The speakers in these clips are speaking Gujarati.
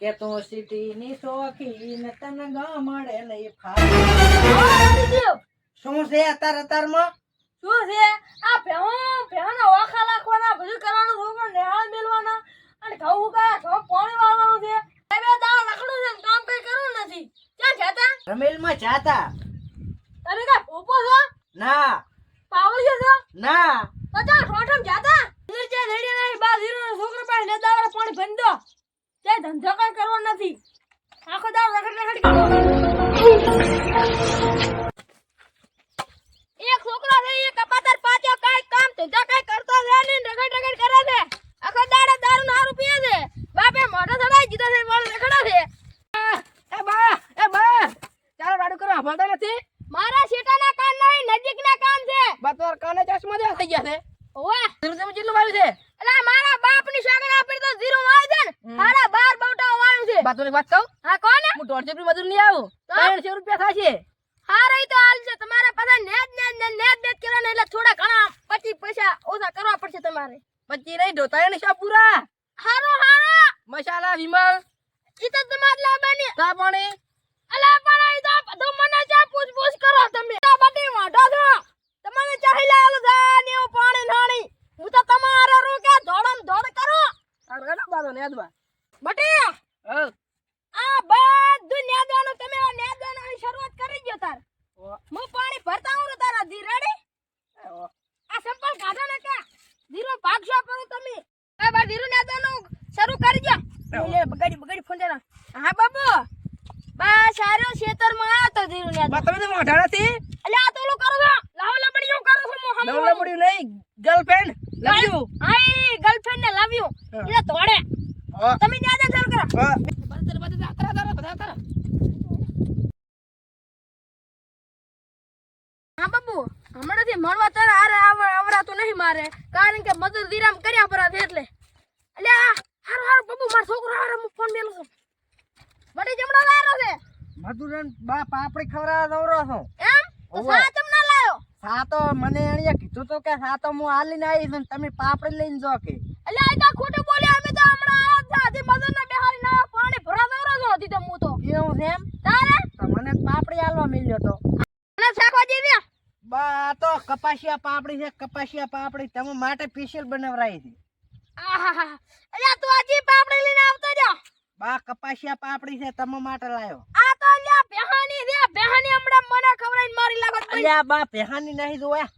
કે તું સિટીની શોખીન તને ગામડે લઈ શું છે અત્યારમાં શું છે આ ભેહના ઓખા લાખવાના બધું કરવાનું છોકરો નેહાળ મેલવાના અને ઘઉં ઉગાયા ઘઉં પાણી વાળવાનું છે બે દાળ રખડું છે કામ કઈ કરવું નથી ક્યાં જાતા રમેલમાં જાતા તમે કા ભૂપો છો ના પાવળિયો છો ના પચા ઠોઠમ જાતા નીચે રેડી નહીં બા ધીરો છોકરો પાસે ને દાવડા પાણી ભરી દો તે ધંધો કઈ કરવો નથી આખો દાવ રખડ કરો એક છોકરો છે એ કપાતર પાછો કાઈ કામ ધંધા કઈ કરતો છે ને રખડ કરે છે આખો દાડા દારૂ નારું પીએ છે બાપે મોઢો ચડાઈ દીધો છે વળ રખડા છે એ બા ચાલો રાડુ કરો ભણતા નથી મારા શેટાના કાન નહીં નજીકના કાન છે બા તમારા કાને ચશ્મા જેવા થઈ ગયા છે ઓવા ધીરું તમે જેટલું વાવ્યું છે અલા મારા બાપની શાકડા પર તો જીરો વાય છે ને હારા 12 બવટા વાયું છે બા તમને વાત કહું હા કોને હું 150 રૂપિયા મજૂર નહીં આવું 300 રૂપિયા થશે હારા ઈ તો હાલ છે તમારે પાછા નેજ કરવાના એટલે થોડા ઘણા 25 પૈસા ઓછા કરવા પડશે તમારે પછી નહીં ઢોતાય ને શા પૂરા હારો મસાલા વિમલ ઈ તો તમાર લાવવાની ચા પાણી અલા પણ ઈ તો બધું મને ચા પૂછ કરો તમે આ બટી વાઢો છો તમને ચાહી લાવેલું છે ને એવું પાણી નાણી હું તો તમારા રૂકે ધોડમ ધોડ કરું આ રડા બાદો ને અદબા બટી હા આ બધું નેદવાનું તમે આ નેદવાની શરૂઆત કરી ગયો તાર હું પાણી ભરતા હું તારા ધી રેડી આ સંપલ કાઢો ને કે ધીરો ભાગશો કરો તમે એ બા ધીરો નેદવાનું શરૂ કરી દો લે બગાડી ફોન દેના હા બાબુ બા સારો ખેતરમાં આયો તો ધીરો નેદ બા તમે તો મોઢા નથી અલે આ તો ઓલું કરું છું લાવ લબડીઓ કરું છું હું હમ નવલા પડ્યું નહીં girlfriend love you I girlfriend ને લવ યુ એ તોડે તમે નેદન શરૂ કરો હા બાબુ હમણાંથી મળવા તારા હારે આવરાતું નહીં મારે કારણ કે મજૂર દિરામ કર્યા પરા છે એટલે હારું બાબુ મારો છોકરો હારે હું ફોન મેલું છું બડી જમણા લાયો છે મધુરન બા પાપડી ખવરાવા દવરો છું એમ તો સા જમણા લાયો સા તો મને એણીએ કીધું તો કે સા તો હું હાલીને આવી છું તમે પાપડી લઈને જો કે એટલે આ તો ખોટું બોલ્યા અમે તો હમણાં આયા હતા મજૂર ને બેહારી ના પાણી ભરા દવરો છો હતી તો હું તો એવું છે એમ તારે તો મને પાપડી હાલવા મળ્યો તો અને શાકવા જેવી બા તો કપાસિયા પાપડી છે કપાસિયા પાપડી તમે માટે સ્પેશિયલ બનાવરાઈ છે આહાહા એટલે તું આજી પાપડી લઈને આવતો જા બા કપાસિયા પાપડી છે તમે માટે લાયો આ તો લ્યા બેહાની હમણાં મને ખવરાઈને મારી લાગત પડી અલ્યા બા પેહાની નહીં જોયા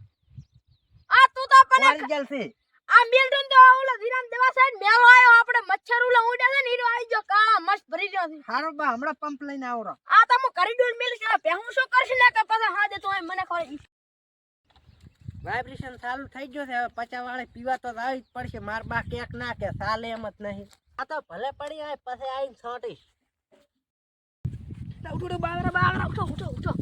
આ તું તો કને ઓરિજિનલ છે આ મિલટન તો ઓલો ધીરામ દેવા સાઈડ મેલો આયો આપણે મચ્છર ઉલા ઉડ્યા છે ને હીરો આવી ગયો કાળા મસ્ત ભરી ગયો છે હારો બા હમણાં પંપ લઈને આવરો આ તો હું કરી ડોલ મિલ છે બે હું શું કરશ ને કે પાછા હા દે તો મને ખવરાઈ વાઇબ્રેશન ચાલુ થઈ ગયો છે હવે પચા વાળે પીવા તો આવી જ પડશે માર બા કેક ના કે સાલે એમ જ નહીં આ તો ભલે પડી હોય પછી આવીને છોટીશ ઉઠો બાવરા ઉઠો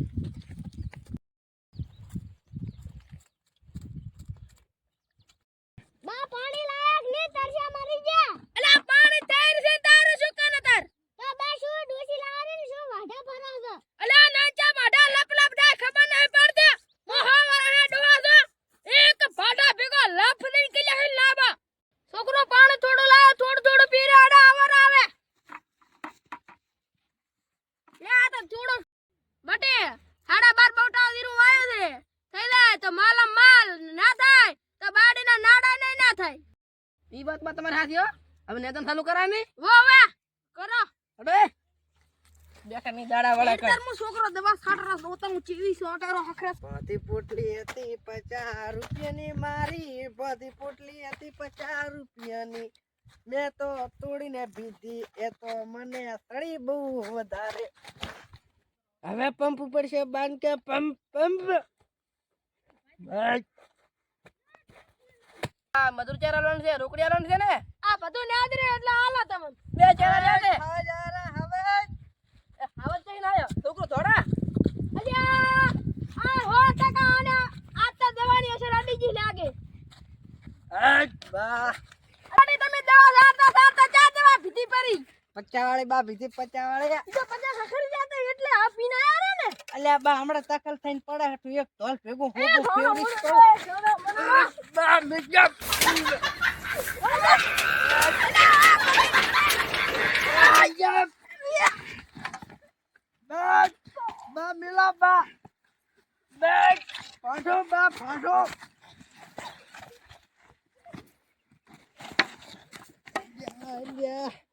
બા પાણી લાયક ને તરસ્યા મરી ગયા અલા પાણી તૈયાર છે તારું શું કાને તાર તો બા શું ડોસી લાવવાની ને શું વાઢા ભરાવ છો અલા નાચા વાઢા લપ દા ખબર નહીં પડતી મોહા વાળા ડોવા છો એક ભાડા ભેગો લપ દઈને કલ્યા હે લાબા છોકરો પાણી થોડું લાવ થોડું પી રે આડા આવર આવે લે આ તો થોડું બટે હાડા 12 બવટા દીરું વાયો છે થઈ જાય તો માલમ માલ ના થાય તો બાડીના નાડા નહીં ના થાય ઈ વાતમાં તમારે હાથી હો હવે નેતન ચાલુ કરાય મે વે કરો અબે બેઠા ની દાડા વાળા કર હું છોકરો દવા ખાટરા સોતા હું ચીવી સોટારો હખરા બધી પોટલી હતી 50 રૂપિયાની મારી બધી પોટલી હતી 50 રૂપિયાની મેં તો તોડીને પીધી એ તો મને સડી બહુ વધારે હવે પંપ ઉપર છે બાંધ કે પંપ આ મધુર ચારા લોન છે રોકડિયા લોન છે ને આ બધું યાદ રહે એટલે હાલા તમે બે ચારા લે છે હવે આવત કઈ ના આયો છોકરો થોડા અલ્યા આ હો ટકા આને આ તો દવાની અસર અડીજી લાગે બા અડી તમે દવા સારતા ચા દવા ભીતી પરી 50 વાળી બા બીજી 50 વાળી જો 50 ખરી જાતે એટલે આ પીના આરે ને અલ્યા બા હમણાં તકલ થઈને પડે તું એક તોલ ભેગું હોબો ફેવરી બા મિજા આયા બા મિલા બા બેગ ફાટો બા ફાટો યા